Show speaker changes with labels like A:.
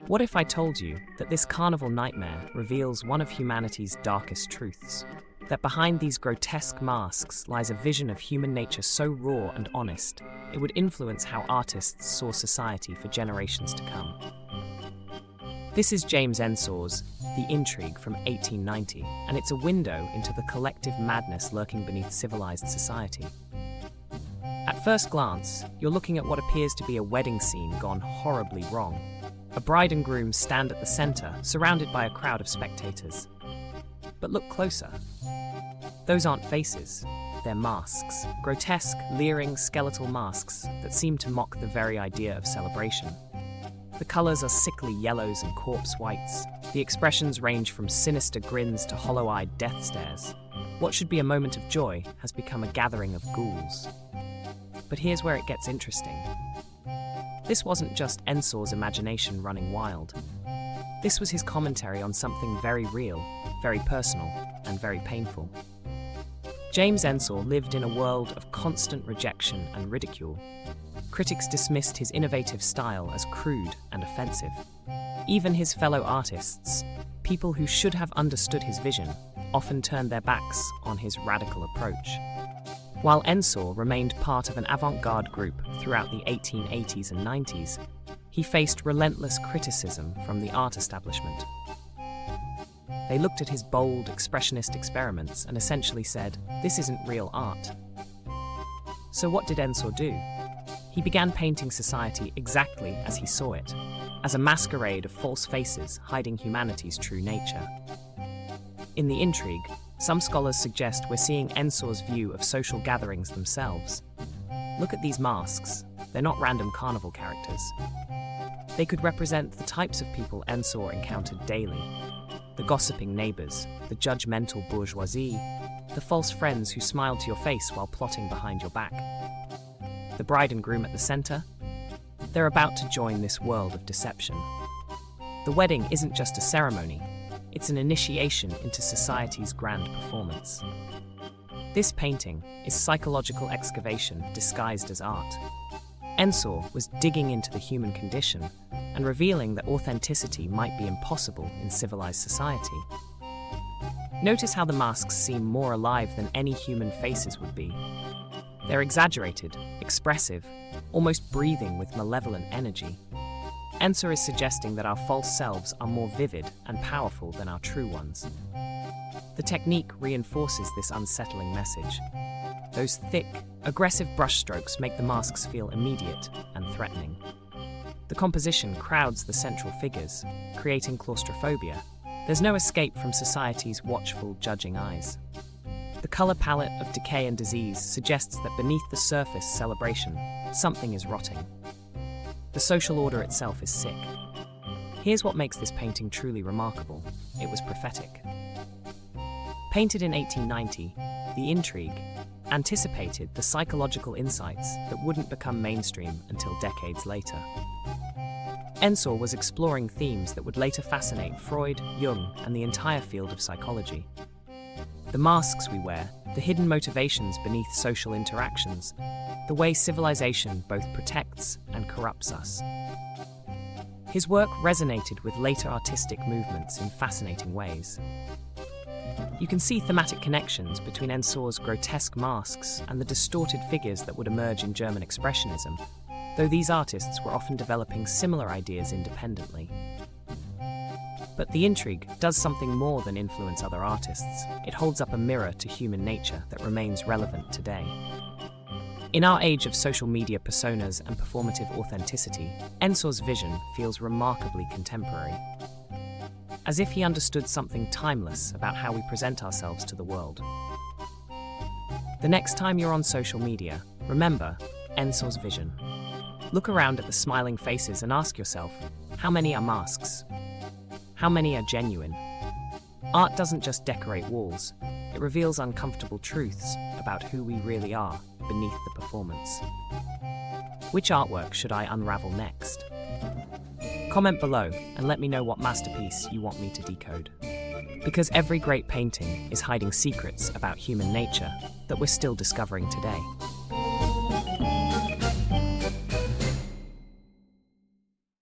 A: What if I told you that this carnival nightmare reveals one of humanity's darkest truths? That behind these grotesque masks lies a vision of human nature so raw and honest, it would influence how artists saw society for generations to come. This is James Ensor's The Intrigue from 1890, and it's a window into the collective madness lurking beneath civilized society. At first glance, you're looking at what appears to be a wedding scene gone horribly wrong. A bride and groom stand at the center, surrounded by a crowd of spectators. But look closer. Those aren't faces, they're masks. Grotesque, leering, skeletal masks that seem to mock the very idea of celebration. The colors are sickly yellows and corpse whites. The expressions range from sinister grins to hollow-eyed death stares. What should be a moment of joy has become a gathering of ghouls. But here's where it gets interesting. This wasn't just Ensor's imagination running wild. This was his commentary on something very real, very personal, and very painful. James Ensor lived in a world of constant rejection and ridicule. Critics dismissed his innovative style as crude and offensive. Even his fellow artists, people who should have understood his vision, often turned their backs on his radical approach. While Ensor remained part of an avant-garde group throughout the 1880s and 90s, he faced relentless criticism from the art establishment. They looked at his bold, expressionist experiments and essentially said, "This isn't real art." So what did Ensor do? He began painting society exactly as he saw it, as a masquerade of false faces hiding humanity's true nature. In The Intrigue, some scholars suggest we're seeing Ensor's view of social gatherings themselves. Look at these masks. They're not random carnival characters. They could represent the types of people Ensor encountered daily. The gossiping neighbors, the judgmental bourgeoisie, the false friends who smiled to your face while plotting behind your back. The bride and groom at the center? They're about to join this world of deception. The wedding isn't just a ceremony. It's an initiation into society's grand performance. This painting is psychological excavation disguised as art. Ensor was digging into the human condition and revealing that authenticity might be impossible in civilized society. Notice how the masks seem more alive than any human faces would be. They're exaggerated, expressive, almost breathing with malevolent energy. Ensor is suggesting that our false selves are more vivid and powerful than our true ones. The technique reinforces this unsettling message. Those thick, aggressive brushstrokes make the masks feel immediate and threatening. The composition crowds the central figures, creating claustrophobia. There's no escape from society's watchful, judging eyes. The color palette of decay and disease suggests that beneath the surface celebration, something is rotting. The social order itself is sick. Here's what makes this painting truly remarkable. It was prophetic. Painted in 1890, The Intrigue anticipated the psychological insights that wouldn't become mainstream until decades later. Ensor was exploring themes that would later fascinate Freud, Jung, and the entire field of psychology. The masks we wear, the hidden motivations beneath social interactions, the way civilization both protects and corrupts us. His work resonated with later artistic movements in fascinating ways. You can see thematic connections between Ensor's grotesque masks and the distorted figures that would emerge in German Expressionism, though these artists were often developing similar ideas independently. But The Intrigue does something more than influence other artists. It holds up a mirror to human nature that remains relevant today. In our age of social media personas and performative authenticity, Ensor's vision feels remarkably contemporary. As if he understood something timeless about how we present ourselves to the world. The next time you're on social media, remember Ensor's vision. Look around at the smiling faces and ask yourself, how many are masks? How many are genuine? Art doesn't just decorate walls, it reveals uncomfortable truths about who we really are beneath the performance. Which artwork should I unravel next? Comment below and let me know what masterpiece you want me to decode. Because every great painting is hiding secrets about human nature that we're still discovering today.